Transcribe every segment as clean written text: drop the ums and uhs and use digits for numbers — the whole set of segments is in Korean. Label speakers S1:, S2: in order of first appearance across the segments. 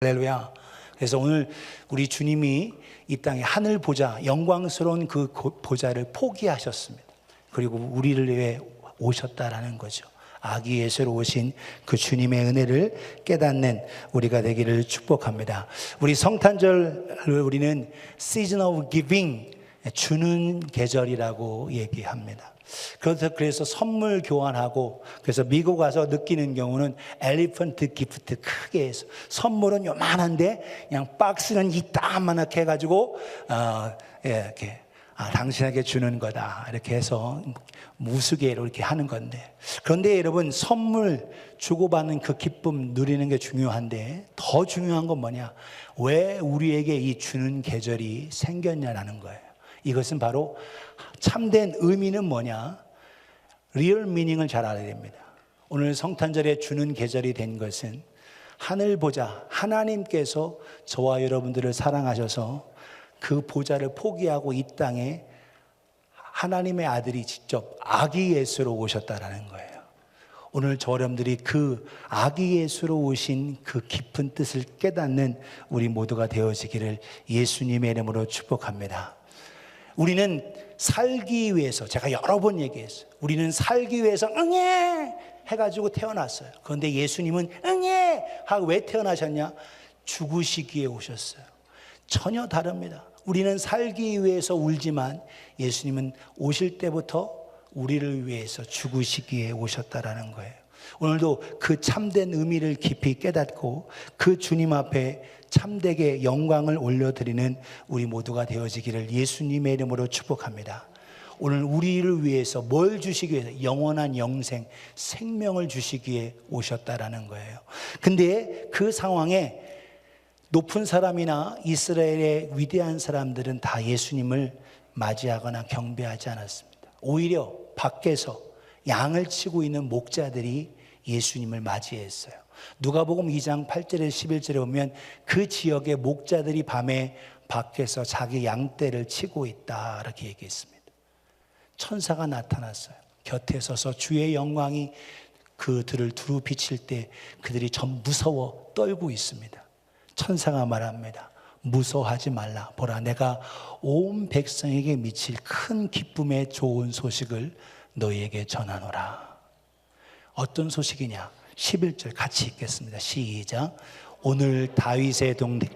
S1: 할렐루야. 그래서 오늘 우리 주님이 이 땅에 하늘 보좌, 영광스러운 그 보좌를 포기하셨습니다. 그리고 우리를 위해 오셨다라는 거죠. 아기 예수로 오신 그 주님의 은혜를 깨닫는 우리가 되기를 축복합니다. 우리 성탄절을 우리는 Season of Giving, 주는 계절이라고 얘기합니다. 그래서 선물 교환하고, 그래서 미국 와서 느끼는 경우는 엘리펀트 기프트 크게 해서 선물은 요만한데 그냥 박스는 이따만하게 해가지고 이렇게 당신에게 주는 거다 이렇게 해서 무수개로 이렇게 하는 건데, 그런데 여러분, 선물 주고받는 그 기쁨 누리는 게 중요한데 더 중요한 건 뭐냐? 왜 우리에게 이 주는 계절이 생겼냐라는 거예요. 이것은 바로 참된 의미는 뭐냐? 리얼 미닝을 잘 알아야 됩니다. 오늘 성탄절에 주는 계절이 된 것은 하늘 보좌, 하나님께서 저와 여러분들을 사랑하셔서 그 보좌를 포기하고 이 땅에 하나님의 아들이 직접 아기 예수로 오셨다라는 거예요. 오늘 저 여러분들이 그 아기 예수로 오신 그 깊은 뜻을 깨닫는 우리 모두가 되어지기를 예수님의 이름으로 축복합니다. 우리는 살기 위해서, 제가 여러 번 얘기했어요. 우리는 살기 위해서 응애 해가지고 태어났어요. 그런데 예수님은 응애 하고 왜 태어나셨냐? 죽으시기에 오셨어요. 전혀 다릅니다. 우리는 살기 위해서 울지만 예수님은 오실 때부터 우리를 위해서 죽으시기에 오셨다라는 거예요. 오늘도 그 참된 의미를 깊이 깨닫고 그 주님 앞에 참되게 영광을 올려드리는 우리 모두가 되어지기를 예수님의 이름으로 축복합니다. 오늘 우리를 위해서 뭘 주시기 위해서? 영원한 영생, 생명을 주시기에 오셨다라는 거예요. 근데 그 상황에 높은 사람이나 이스라엘의 위대한 사람들은 다 예수님을 맞이하거나 경배하지 않았습니다. 오히려 밖에서 양을 치고 있는 목자들이 예수님을 맞이했어요. 누가복음 2장 8절에 11절에 보면 그 지역의 목자들이 밤에 밖에서 자기 양떼를 치고 있다 이렇게 얘기했습니다. 천사가 나타났어요. 곁에 서서 주의 영광이 그들을 두루 비칠 때 그들이 전 무서워 떨고 있습니다. 천사가 말합니다. 무서워하지 말라. 보라, 내가 온 백성에게 미칠 큰 기쁨의 좋은 소식을 너희에게 전하노라. 어떤 소식이냐? 11절 같이 읽겠습니다. 시작. 오늘 다윗의 동네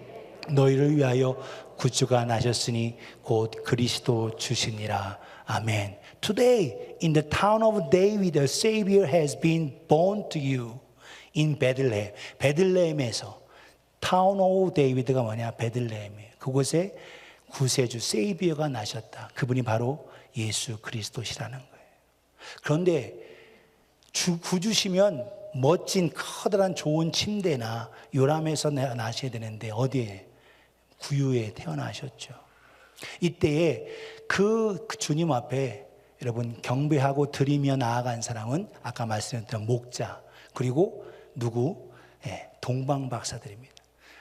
S1: 너희를 위하여 구주가 나셨으니 곧 그리스도 주시니라. 아멘. Today in the town of David a Savior has been born to you in Bethlehem. 베들레헴에서, 타운 오브 데이비드가 뭐냐? 베들레헴이에요. 그곳에 구세주 세이비어가 나셨다. 그분이 바로 예수 그리스도시라는 거예요. 그런데 구주시면 멋진 커다란 좋은 침대나 요람에서 나셔야 되는데 어디에? 구유에 태어나셨죠. 이때에 그 주님 앞에 여러분 경배하고 드리며 나아간 사람은 아까 말씀드렸던 목자, 그리고 누구? 동방박사들입니다.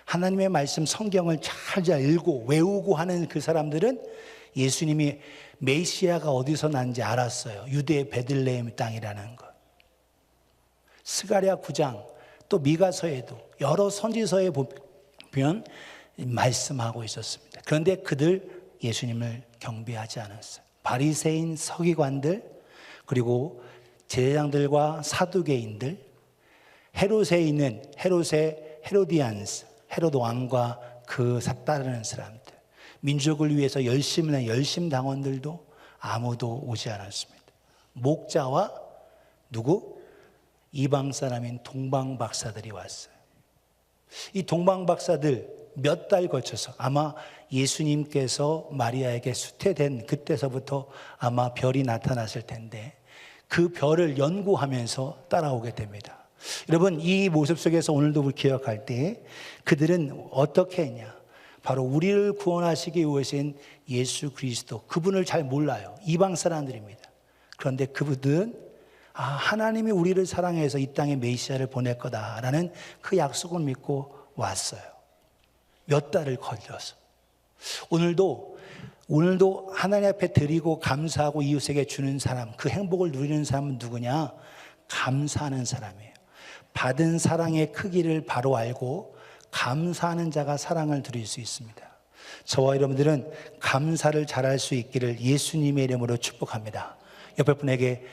S1: 하나님의 말씀 성경을 잘 읽고 외우고 하는 그 사람들은 예수님이 메시아가 어디서 난지 알았어요. 유대 베들레헴 땅이라는 것. 스가랴 9장 또 미가서에도 여러 선지서에 보면 말씀하고 있었습니다. 그런데 그들 예수님을 경배하지 않았어요. 바리새인 서기관들, 그리고 제사장들과 사두개인들, 헤롯에 있는 헤로디안스, 헤롯 왕과 그 따르는 사람들, 민족을 위해서 열심을 낸 열심당원들도 아무도 오지 않았습니다. 목자와 누구? 이방 사람인 동방박사들이 왔어요. 이 동방박사들 몇 달 거쳐서 아마 예수님께서 마리아에게 수태된 그때서부터 아마 별이 나타났을 텐데 그 별을 연구하면서 따라오게 됩니다. 여러분, 이 모습 속에서 오늘도 우리 기억할 때 그들은 어떻게 했냐? 바로 우리를 구원하시기 위해신 예수 그리스도, 그분을 잘 몰라요. 이방 사람들입니다. 그런데 그분들은 하나님이 우리를 사랑해서 이 땅에 메시아를 보낼 거다라는 그 약속을 믿고 왔어요. 몇 달을 걸려서. 오늘도 하나님 앞에 드리고 감사하고 이웃에게 주는 사람, 그 행복을 누리는 사람은 누구냐? 감사하는 사람이에요. 받은 사랑의 크기를 바로 알고 감사하는 자가 사랑을 누릴 수 있습니다. 저와 여러분들은 감사를 잘할 수 있기를 예수님의 이름으로 축복합니다. 옆에 분에게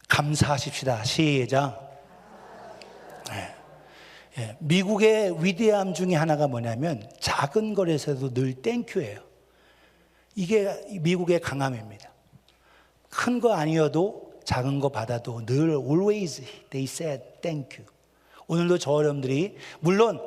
S1: 감사하십시다. 시작. 미국의 위대함 중에 하나가 뭐냐면 작은 것에서도 늘 땡큐예요. 이게 미국의 강함입니다. 큰 거 아니어도 작은 거 받아도 늘 always they said thank you. 오늘도 저 여러분들이 물론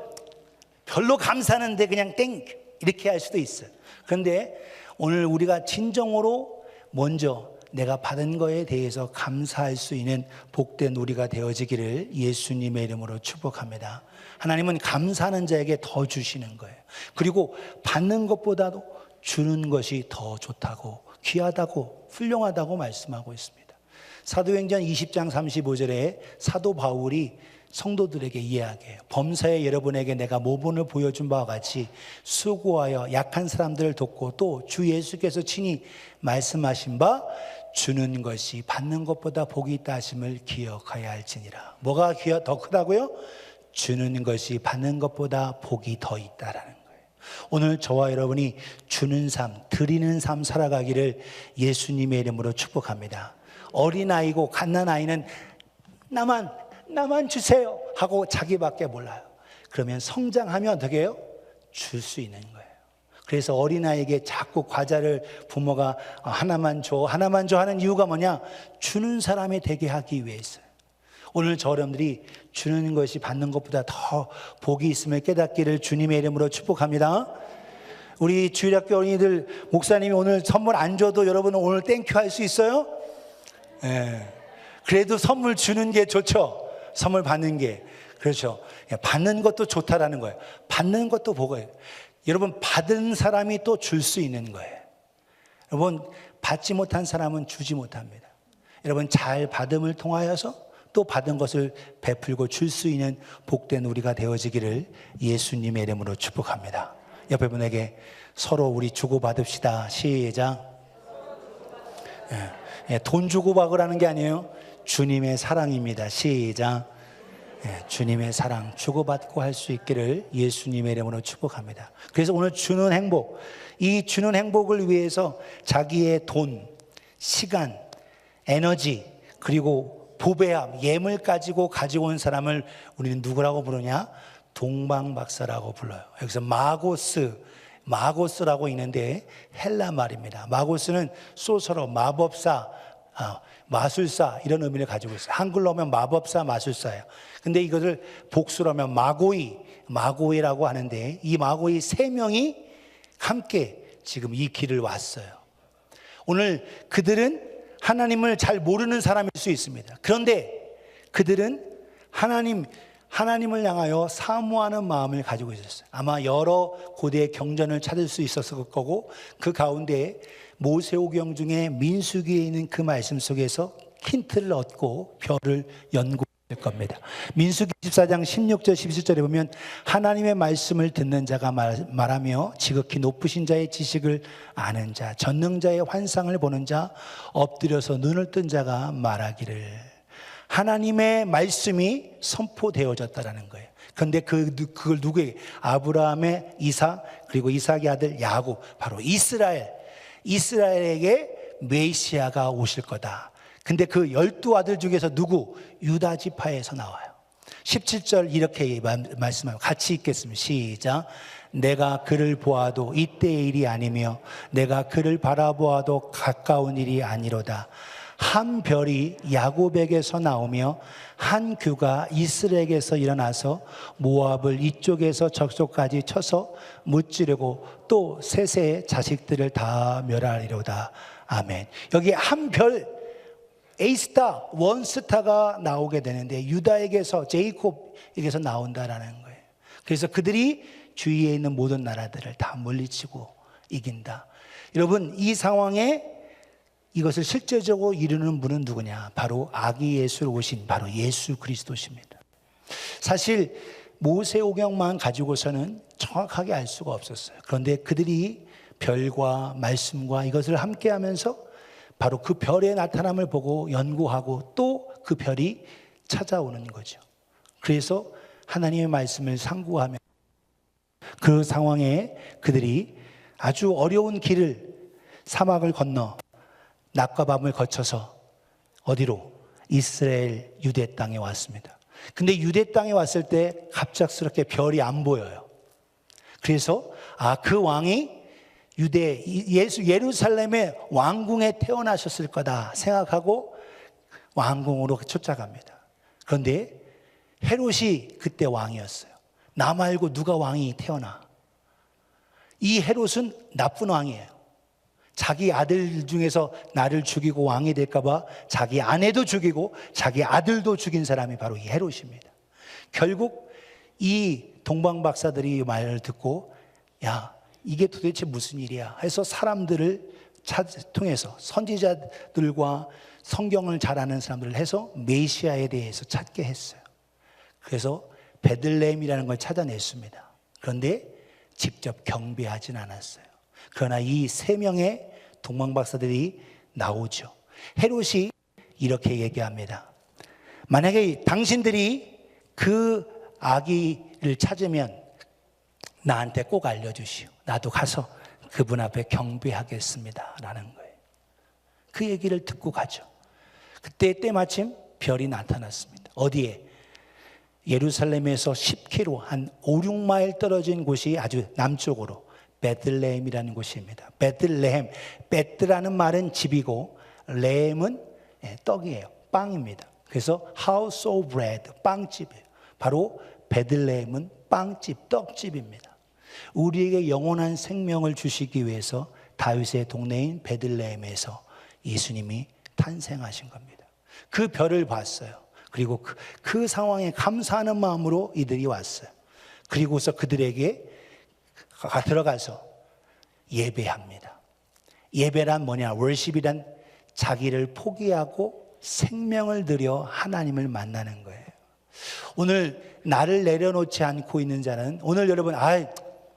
S1: 별로 감사하는데 그냥 땡큐 이렇게 할 수도 있어요. 그런데 오늘 우리가 진정으로 먼저 내가 받은 거에 대해서 감사할 수 있는 복된 우리가 되어지기를 예수님의 이름으로 축복합니다. 하나님은 감사하는 자에게 더 주시는 거예요. 그리고 받는 것보다도 주는 것이 더 좋다고, 귀하다고, 훌륭하다고 말씀하고 있습니다. 사도행전 20장 35절에 사도 바울이 성도들에게 이야기해요. 범사에 여러분에게 내가 모본을 보여준 바와 같이 수고하여 약한 사람들을 돕고 또 주 예수께서 친히 말씀하신 바 주는 것이 받는 것보다 복이 있다 하심을 기억하여야 할지니라. 뭐가 더 크다고요? 주는 것이 받는 것보다 복이 더 있다라는 거예요. 오늘 저와 여러분이 주는 삶, 드리는 삶 살아가기를 예수님의 이름으로 축복합니다. 어린아이고 갓난아이는 나만 주세요 하고 자기밖에 몰라요. 그러면 성장하면 어떻게 해요? 줄 수 있는 거예요. 그래서 어린아이에게 자꾸 과자를 부모가 하나만 줘 하는 이유가 뭐냐? 주는 사람이 되게 하기 위해서요. 오늘 저 여러분들이 주는 것이 받는 것보다 더 복이 있음을 깨닫기를 주님의 이름으로 축복합니다. 우리 주일학교 어린이들 목사님이 오늘 선물 안 줘도 여러분은 오늘 땡큐 할 수 있어요? 네. 그래도 선물 주는 게 좋죠. 선물 받는 게. 그렇죠. 받는 것도 좋다라는 거예요. 받는 것도 복이에요. 여러분 받은 사람이 또 줄 수 있는 거예요. 여러분 받지 못한 사람은 주지 못합니다. 여러분 잘 받음을 통하여서 또 받은 것을 베풀고 줄 수 있는 복된 우리가 되어지기를 예수님의 이름으로 축복합니다. 옆에 분에게 서로 우리 주고받읍시다. 시작. 돈 주고받으라는 게 아니에요. 주님의 사랑입니다. 시작. 주님의 사랑 주고받고 할 수 있기를 예수님의 이름으로 축복합니다. 그래서 오늘 주는 행복, 이 주는 행복을 위해서 자기의 돈, 시간, 에너지 그리고 보배함, 예물 가지고 온 사람을 우리는 누구라고 부르냐? 동방박사라고 불러요. 여기서 마고스라고 있는데 헬라 말입니다. 마고스는 소설어, 마법사, 마술사 이런 의미를 가지고 있어요. 한글로 하면 마법사, 마술사예요. 근데 이것을 복수로 하면 마고이라고 하는데 이 마고이 3명이 함께 지금 이 길을 왔어요. 오늘 그들은 하나님을 잘 모르는 사람일 수 있습니다. 그런데 그들은 하나님을 향하여 사모하는 마음을 가지고 있었어요. 아마 여러 고대의 경전을 찾을 수 있었을 거고 그 가운데 모세오경 중에 민수기에 있는 그 말씀 속에서 힌트를 얻고 별을 연구할 겁니다. 민수기 14장 16절 17절에 보면 하나님의 말씀을 듣는 자가 말하며 지극히 높으신 자의 지식을 아는 자, 전능자의 환상을 보는 자, 엎드려서 눈을 뜬 자가 말하기를 하나님의 말씀이 선포되어졌다라는 거예요. 그런데 그걸 누구에게? 아브라함의 이삭 그리고 이삭의 아들 야곱, 바로 이스라엘에게 메시아가 오실 거다. 근데 그 12아들 중에서 누구? 유다 지파에서 나와요. 17절 이렇게 말씀하고 같이 읽겠습니다. 시작. 내가 그를 보아도 이때의 일이 아니며 내가 그를 바라보아도 가까운 일이 아니로다. 한 별이 야곱에게서 나오며 한 규가 이스라엘에게서 일어나서 모압을 이쪽에서 저쪽까지 쳐서 무찌르고 또 셋의 자식들을 다 멸하리로다. 아멘. 여기 한 별, A스타, 원스타가 나오게 되는데 유다에게서 제이콥에게서 나온다라는 거예요. 그래서 그들이 주위에 있는 모든 나라들을 다 물리치고 이긴다. 여러분 이 상황에 이것을 실제적으로 이루는 분은 누구냐? 바로 아기 예수로 오신 바로 예수 그리스도십니다. 사실 모세오경만 가지고서는 정확하게 알 수가 없었어요. 그런데 그들이 별과 말씀과 이것을 함께 하면서 바로 그 별의 나타남을 보고 연구하고 또 그 별이 찾아오는 거죠. 그래서 하나님의 말씀을 상고하며 그 상황에 그들이 아주 어려운 길을 사막을 건너 낮과 밤을 거쳐서 어디로? 이스라엘 유대 땅에 왔습니다. 근데 유대 땅에 왔을 때 갑작스럽게 별이 안 보여요. 그래서 그 왕이 예루살렘의 왕궁에 태어나셨을 거다 생각하고 왕궁으로 쫓아갑니다. 그런데 헤롯이 그때 왕이었어요. 나 말고 누가 왕이 태어나? 이 헤롯은 나쁜 왕이에요. 자기 아들 중에서 나를 죽이고 왕이 될까 봐 자기 아내도 죽이고 자기 아들도 죽인 사람이 바로 이 헤롯입니다. 결국 이 동방박사들이 말을 듣고 야, 이게 도대체 무슨 일이야 해서 사람들을 통해서 선지자들과 성경을 잘 아는 사람들을 해서 메시아에 대해서 찾게 했어요. 그래서 베들레헴이라는 걸 찾아냈습니다. 그런데 직접 경배하진 않았어요. 그러나 이 세 명의 동방박사들이 나오죠. 헤롯이 이렇게 얘기합니다. 만약에 당신들이 그 아기를 찾으면 나한테 꼭 알려주시오. 나도 가서 그분 앞에 경배하겠습니다 라는 거예요. 그 얘기를 듣고 가죠. 그때 때마침 별이 나타났습니다. 어디에? 예루살렘에서 10km 한 5, 6마일 떨어진 곳이 아주 남쪽으로 베들레헴이라는 곳입니다. 베들레헴, 베트라는 말은 집이고 레헴은 떡이에요. 빵입니다. 그래서 House of Bread, 빵집이에요. 바로 베들레헴은 빵집, 떡집입니다. 우리에게 영원한 생명을 주시기 위해서 다윗의 동네인 베들레헴에서 예수님이 탄생하신 겁니다. 그 별을 봤어요. 그리고 그 상황에 감사하는 마음으로 이들이 왔어요. 그리고서 그들에게 들어가서 예배합니다. 예배란 뭐냐? 월십이란 자기를 포기하고 생명을 들여 하나님을 만나는 거예요. 오늘 나를 내려놓지 않고 있는 자는 오늘 여러분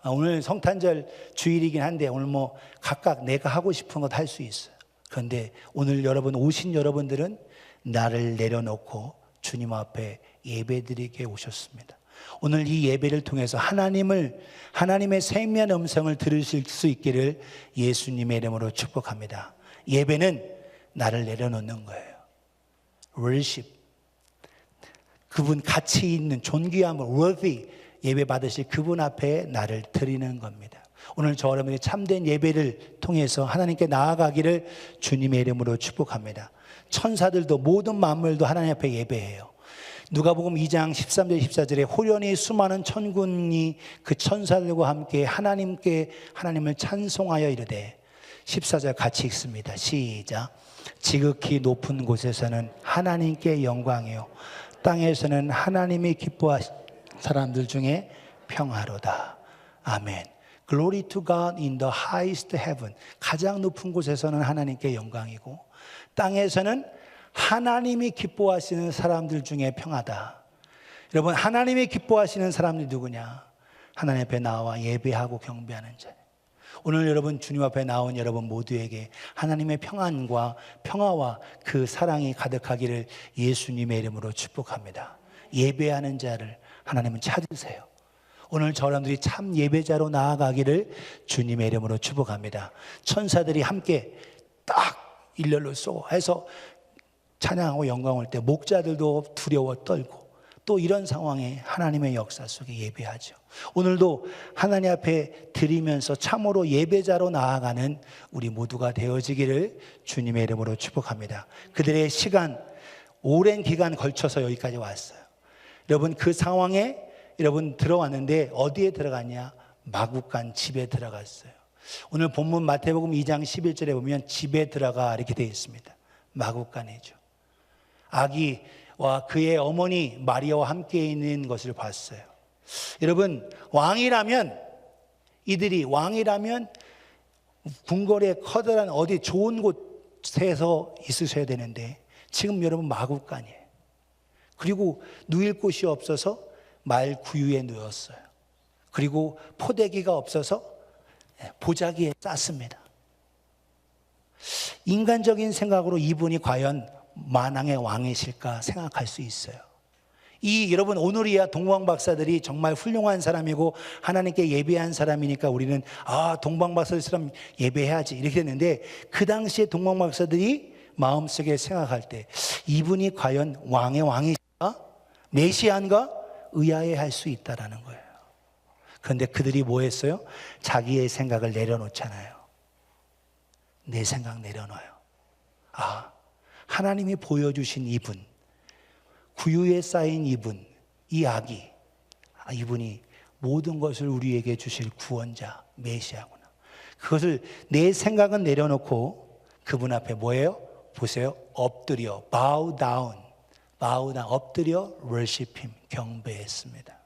S1: 오늘 성탄절 주일이긴 한데 오늘 뭐 각각 내가 하고 싶은 것 할 수 있어요. 그런데 오늘 여러분 오신 여러분들은 나를 내려놓고 주님 앞에 예배드리게 오셨습니다. 오늘 이 예배를 통해서 하나님의 생명 음성을 들으실 수 있기를 예수님의 이름으로 축복합니다. 예배는 나를 내려놓는 거예요. worship. 그분 가치 있는 존귀함을 worthy 예배 받으실 그분 앞에 나를 드리는 겁니다. 오늘 저 여러분이 참된 예배를 통해서 하나님께 나아가기를 주님의 이름으로 축복합니다. 천사들도 모든 만물도 하나님 앞에 예배해요. 누가복음 2장 13절 14절에 호련히 수많은 천군이 그 천사들과 함께 하나님을 찬송하여 이르되 14절 같이 읽습니다. 시작. 지극히 높은 곳에서는 하나님께 영광이요 땅에서는 하나님이 기뻐하신 사람들 중에 평화로다. 아멘. Glory to God in the highest heaven. 가장 높은 곳에서는 하나님께 영광이고 땅에서는 하나님이 기뻐하시는 사람들 중에 평화다. 여러분, 하나님이 기뻐하시는 사람들이 누구냐? 하나님 앞에 나와 예배하고 경배하는 자. 오늘 여러분 주님 앞에 나온 여러분 모두에게 하나님의 평화와 그 사랑이 가득하기를 예수님의 이름으로 축복합니다. 예배하는 자를 하나님은 찾으세요. 오늘 저 사람들이 참 예배자로 나아가기를 주님의 이름으로 축복합니다. 천사들이 함께 딱 일렬로 쏘아서 찬양하고 영광 올 때 목자들도 두려워 떨고 또 이런 상황에 하나님의 역사 속에 예배하죠. 오늘도 하나님 앞에 드리면서 참으로 예배자로 나아가는 우리 모두가 되어지기를 주님의 이름으로 축복합니다. 그들의 오랜 기간 걸쳐서 여기까지 왔어요. 여러분 그 상황에 여러분 들어왔는데 어디에 들어갔냐? 마구간 집에 들어갔어요. 오늘 본문 마태복음 2장 11절에 보면 집에 들어가 이렇게 되어 있습니다. 마구간이죠. 아기와 그의 어머니 마리아와 함께 있는 것을 봤어요. 여러분 이들이 왕이라면 궁궐에 커다란 어디 좋은 곳에서 있으셔야 되는데 지금 여러분 마구간이에요. 그리고 누일 곳이 없어서 말 구유에 누웠어요. 그리고 포대기가 없어서 보자기에 쌌습니다. 인간적인 생각으로 이분이 과연 만왕의 왕이실까 생각할 수 있어요. 여러분, 오늘이야 동방 박사들이 정말 훌륭한 사람이고 하나님께 예배한 사람이니까 우리는 동방 박사들처럼 예배해야지 이렇게 됐는데, 그 당시에 동방 박사들이 마음속에 생각할 때 이분이 과연 왕의 왕이신가? 메시아인가? 의아해할 수 있다라는 거예요. 그런데 그들이 뭐 했어요? 자기의 생각을 내려놓잖아요. 내 생각 내려놔요. 하나님이 보여주신 이분, 구유에 쌓인 이분, 이 아기, 이분이 모든 것을 우리에게 주실 구원자, 메시아구나. 그것을 내 생각은 내려놓고 그분 앞에 뭐예요? 보세요. 엎드려, bow down, 엎드려 worship him, 경배했습니다.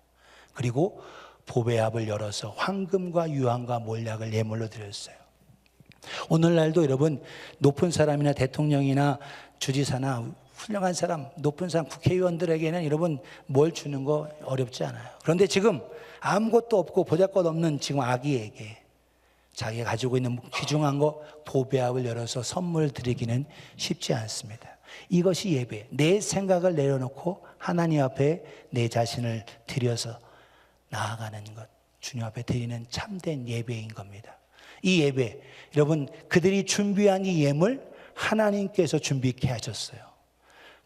S1: 그리고 보배 앞을 열어서 황금과 유황과 몰약을 예물로 드렸어요. 오늘날도 여러분, 높은 사람이나 대통령이나 주지사나 훌륭한 사람, 높은 사람, 국회의원들에게는 여러분 뭘 주는 거 어렵지 않아요. 그런데 지금 아무것도 없고 보잘것없는 지금 아기에게 자기가 가지고 있는 귀중한 거 보배 앞을 열어서 선물 드리기는 쉽지 않습니다. 이것이 예배. 내 생각을 내려놓고 하나님 앞에 내 자신을 드려서 나아가는 것, 주님 앞에 드리는 참된 예배인 겁니다. 이 예배, 여러분, 그들이 준비한 이 예물 하나님께서 준비케 하셨어요.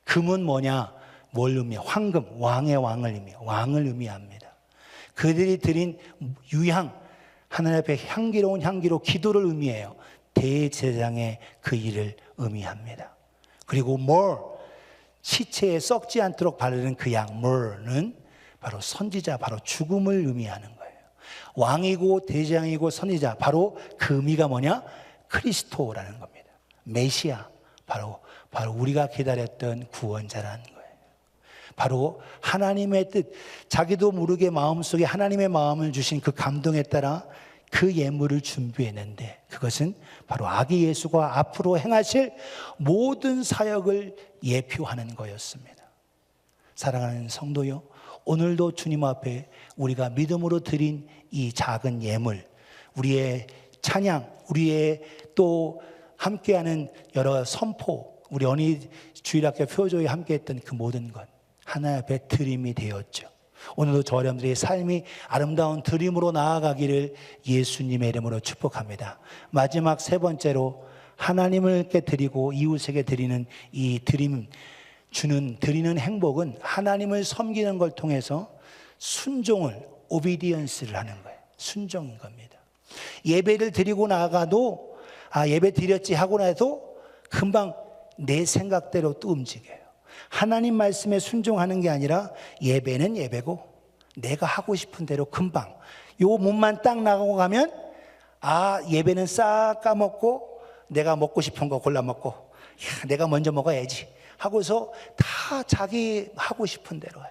S1: 금은 뭐냐? 뭘 의미해요? 황금, 왕의 왕을 의미해요. 왕을 의미합니다. 그들이 드린 유향, 하나님 앞에 향기로운 향기로 기도를 의미해요. 대제사장의 그 일을 의미합니다. 그리고 물, 시체에 썩지 않도록 바르는 그 약, 물은 바로 선지자, 바로 죽음을 의미하는 거예요. 왕이고 대제사장이고 선지자, 바로 그 의미가 뭐냐? 크리스토라는 겁니다. 메시아, 바로 우리가 기다렸던 구원자라는 거예요. 바로 하나님의 뜻, 자기도 모르게 마음속에 하나님의 마음을 주신 그 감동에 따라 그 예물을 준비했는데, 그것은 바로 아기 예수가 앞으로 행하실 모든 사역을 예표하는 거였습니다. 사랑하는 성도요, 오늘도 주님 앞에 우리가 믿음으로 드린 이 작은 예물, 우리의 찬양, 우리의 또 함께하는 여러 선포, 우리 어린이 주일학교 표조에 함께했던 그 모든 것 하나님 앞에 드림이 되었죠. 오늘도 저 여러분들의 삶이 아름다운 드림으로 나아가기를 예수님의 이름으로 축복합니다. 마지막 세 번째로, 하나님께 드리고 이웃에게 드리는 이 드리는 행복은 하나님을 섬기는 걸 통해서 순종을, 오비디언스를 하는 거예요. 순종인 겁니다. 예배를 드리고 나가도 예배 드렸지 하고 나서 금방 내 생각대로 또 움직여요. 하나님 말씀에 순종하는 게 아니라 예배는 예배고 내가 하고 싶은 대로 금방 요 문만 딱 나가고 가면 예배는 싹 까먹고 내가 먹고 싶은 거 골라 먹고 내가 먼저 먹어야지 하고서 다 자기 하고 싶은 대로 해요.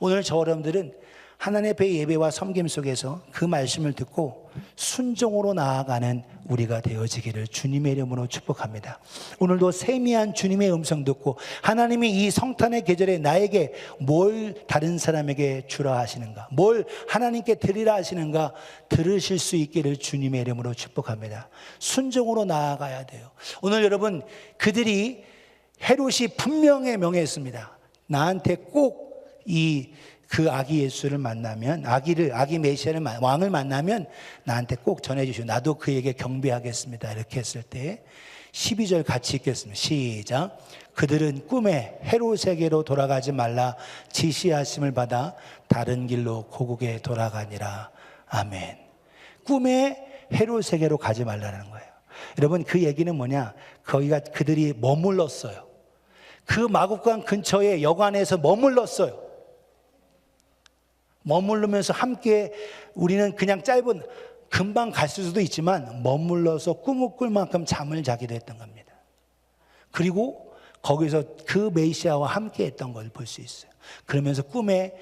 S1: 오늘 저 여러분들은 하나님 앞의 예배와 섬김 속에서 그 말씀을 듣고 순종으로 나아가는 우리가 되어지기를 주님의 이름으로 축복합니다. 오늘도 세미한 주님의 음성 듣고 하나님이 이 성탄의 계절에 나에게 뭘 다른 사람에게 주라 하시는가, 뭘 하나님께 드리라 하시는가 들으실 수 있기를 주님의 이름으로 축복합니다. 순종으로 나아가야 돼요. 오늘 여러분, 그들이 헤롯이 분명히 명했습니다. 나한테 꼭 그 아기 예수를 만나면, 아기 메시아를, 왕을 만나면 나한테 꼭 전해주시오. 나도 그에게 경배하겠습니다. 이렇게 했을 때 12절 같이 읽겠습니다. 시작. 그들은 꿈에 헤롯에게로 돌아가지 말라 지시하심을 받아 다른 길로 고국에 돌아가니라. 아멘. 꿈에 헤롯에게로 가지 말라는 거예요. 여러분, 그 얘기는 뭐냐? 그들이 머물렀어요. 그 마국간 근처에 여관에서 머물렀어요. 머물르면서 함께, 우리는 그냥 금방 갔을 수도 있지만 머물러서 꿈을 꿀 만큼 잠을 자기도 했던 겁니다. 그리고 거기서 그 메시아와 함께 했던 걸 볼 수 있어요. 그러면서 꿈에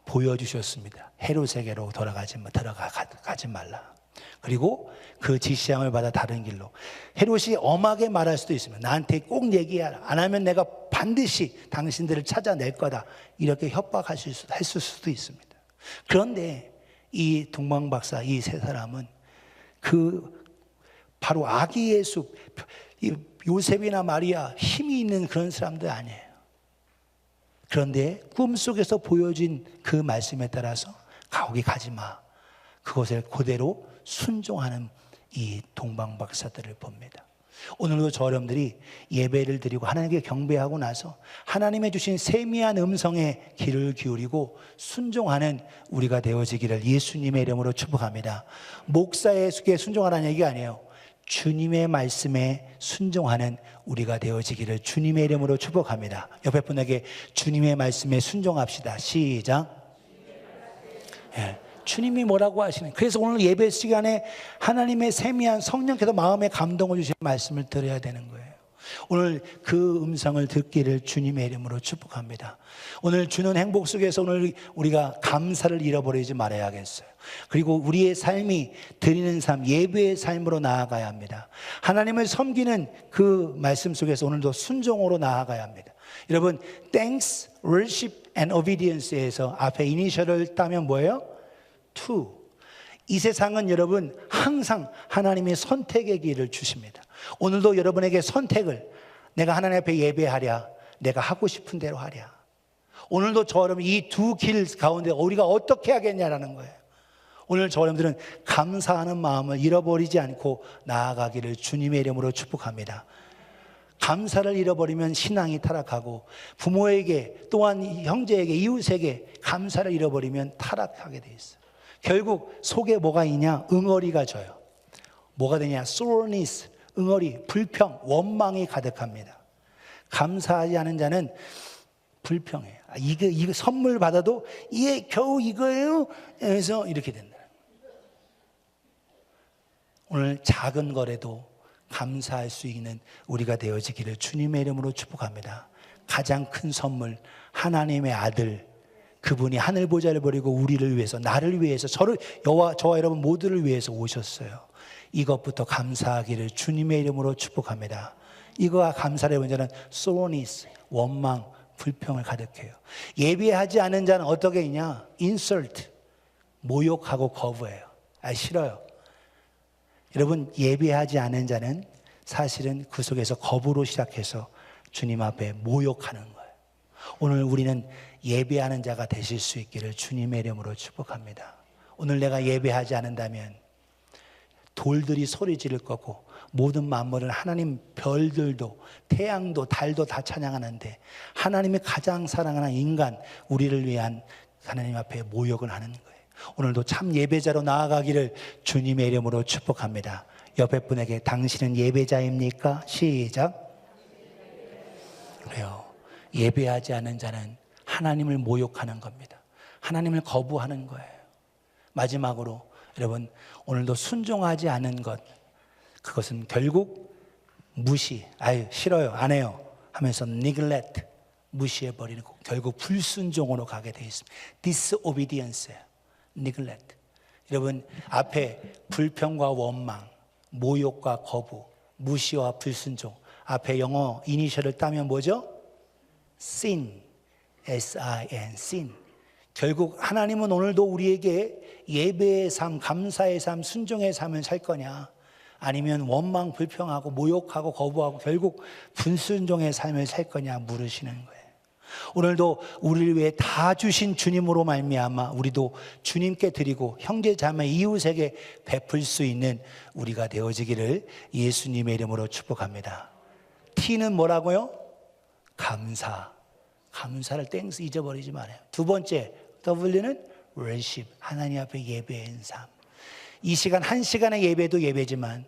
S1: 보여주셨습니다. 헤롯에게로 들어가지 말라. 그리고 그 지시함을 받아 다른 길로. 헤롯이 엄하게 말할 수도 있습니다. 나한테 꼭 얘기하라. 안 하면 내가 반드시 당신들을 찾아낼 거다. 이렇게 협박했을 수도 있습니다. 그런데 이 동방박사, 이 세 사람은 바로 아기 예수, 요셉이나 마리아 힘이 있는 그런 사람들 아니에요. 그런데 꿈속에서 보여진 그 말씀에 따라서 거기 가지 마. 그것을 그대로 순종하는 이 동방박사들을 봅니다. 오늘도 저 여러분들이 예배를 드리고 하나님께 경배하고 나서 하나님의 주신 세미한 음성에 귀를 기울이고 순종하는 우리가 되어지기를 예수님의 이름으로 축복합니다. 목사에게 순종하라는 얘기가 아니에요. 주님의 말씀에 순종하는 우리가 되어지기를 주님의 이름으로 축복합니다. 옆에 분에게 주님의 말씀에 순종합시다. 시작. 예. 주님이 뭐라고 하시는, 그래서 오늘 예배 시간에 하나님의 세미한 성령께서 마음에 감동을 주시는 말씀을 들어야 되는 거예요. 오늘 그 음성을 듣기를 주님의 이름으로 축복합니다. 오늘 주는 행복 속에서 오늘 우리가 감사를 잃어버리지 말아야겠어요. 그리고 우리의 삶이 드리는 삶, 예배의 삶으로 나아가야 합니다. 하나님을 섬기는 그 말씀 속에서 오늘도 순종으로 나아가야 합니다. 여러분, thanks, worship and obedience에서 앞에 이니셜을 따면 뭐예요? to. 이 세상은 여러분 항상 하나님의 선택의 길을 주십니다. 오늘도 여러분에게 선택을, 내가 하나님 앞에 예배하랴, 내가 하고 싶은 대로 하랴. 오늘도 저 여러분 이 두 길 가운데 우리가 어떻게 하겠냐라는 거예요. 오늘 저 여러분들은 감사하는 마음을 잃어버리지 않고 나아가기를 주님의 이름으로 축복합니다. 감사를 잃어버리면 신앙이 타락하고, 부모에게 또한 형제에게 이웃에게 감사를 잃어버리면 타락하게 돼 있어요. 결국 속에 뭐가 있냐? 응어리가 져요. 뭐가 되냐? soreness, 응어리, 불평, 원망이 가득합니다. 감사하지 않은 자는 불평해요. 이거 선물 받아도 이게 겨우 이거예요? 그래서 이렇게 된다. 오늘 작은 거라도 감사할 수 있는 우리가 되어지기를 주님의 이름으로 축복합니다. 가장 큰 선물, 하나님의 아들, 그분이 하늘 보좌를 버리고 우리를 위해서, 나를 위해서, 저와 여러분 모두를 위해서 오셨어요. 이것부터 감사하기를 주님의 이름으로 축복합니다. 이거와 감사를 해본 자는 soreness, 원망, 불평을 가득해요. 예배하지 않은 자는 어떻게 있냐? insult, 모욕하고 거부해요. 싫어요. 여러분, 예배하지 않은 자는 사실은 그 속에서 거부로 시작해서 주님 앞에 모욕하는 거예요. 오늘 우리는 예배하는 자가 되실 수 있기를 주님의 이름으로 축복합니다. 오늘 내가 예배하지 않는다면 돌들이 소리 지를 거고, 모든 만물은 하나님, 별들도 태양도 달도 다 찬양하는데 하나님이 가장 사랑하는 인간, 우리를 위한 하나님 앞에 모욕을 하는 거예요. 오늘도 참 예배자로 나아가기를 주님의 이름으로 축복합니다. 옆에 분에게 당신은 예배자입니까? 시작. 그래요. 예배하지 않은 자는 하나님을 모욕하는 겁니다. 하나님을 거부하는 거예요. 마지막으로 여러분, 오늘도 순종하지 않은 것, 그것은 결국 무시, 싫어요, 안 해요 하면서 neglect, 무시해버리는 거, 결국 불순종으로 가게 되어 있습니다. disobedience, neglect. 여러분, 앞에 불평과 원망, 모욕과 거부, 무시와 불순종, 앞에 영어 이니셜을 따면 뭐죠? sin, S-I-N, sin. 결국 하나님은 오늘도 우리에게 예배의 삶, 감사의 삶, 순종의 삶을 살 거냐, 아니면 원망, 불평하고 모욕하고 거부하고 결국 불순종의 삶을 살 거냐 물으시는 거예요. 오늘도 우리를 위해 다 주신 주님으로 말미암아 우리도 주님께 드리고 형제 자매 이웃에게 베풀 수 있는 우리가 되어지기를 예수님의 이름으로 축복합니다. T는 뭐라고요? 감사. 감사를 땡스 잊어버리지 말아요. 두 번째 W는 worship, 하나님 앞에 예배인 삶. 이 시간, 한 시간의 예배도 예배지만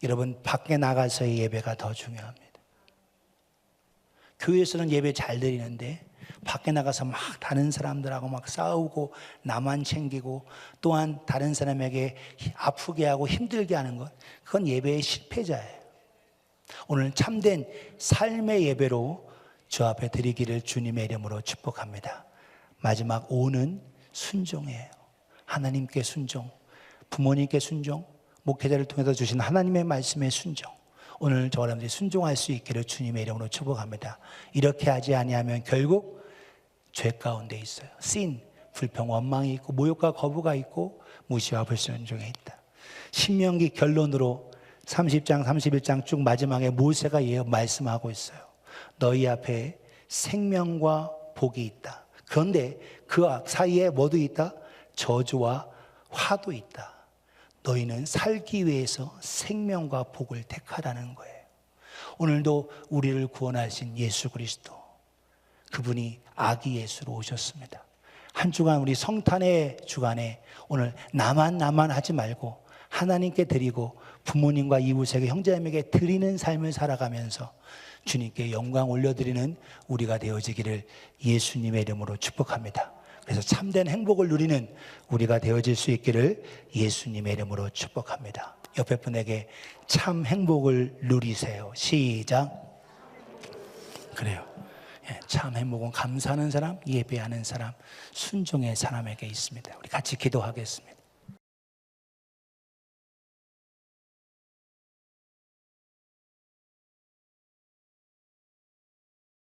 S1: 여러분, 밖에 나가서의 예배가 더 중요합니다. 교회에서는 예배 잘 드리는데 밖에 나가서 막 다른 사람들하고 막 싸우고 나만 챙기고 또한 다른 사람에게 아프게 하고 힘들게 하는 것, 그건 예배의 실패자예요. 오늘 참된 삶의 예배로 주 앞에 드리기를 주님의 이름으로 축복합니다. 마지막 O는 순종이에요. 하나님께 순종, 부모님께 순종, 목회자를 통해서 주신 하나님의 말씀에 순종. 오늘 저 여러분들이 순종할 수 있기를 주님의 이름으로 축복합니다. 이렇게 하지 아니하면 결국 죄 가운데 있어요. sin, 불평, 원망이 있고 모욕과 거부가 있고 무시와 불순종에 있다. 신명기 결론으로 30장, 31장 쭉 마지막에 모세가 말씀하고 있어요. 너희 앞에 생명과 복이 있다. 그런데 그 사이에 뭐도 있다? 저주와 화도 있다. 너희는 살기 위해서 생명과 복을 택하라는 거예요. 오늘도 우리를 구원하신 예수 그리스도, 그분이 아기 예수로 오셨습니다. 한 주간 우리 성탄의 주간에 오늘 나만 하지 말고 하나님께 드리고 부모님과 이웃에게 형제자매에게 드리는 삶을 살아가면서 주님께 영광 올려드리는 우리가 되어지기를 예수님의 이름으로 축복합니다. 그래서 참된 행복을 누리는 우리가 되어질 수 있기를 예수님의 이름으로 축복합니다. 옆에 분에게 참 행복을 누리세요. 시작. 그래요. 참 행복은 감사하는 사람, 예배하는 사람, 순종의 사람에게 있습니다. 우리 같이 기도하겠습니다.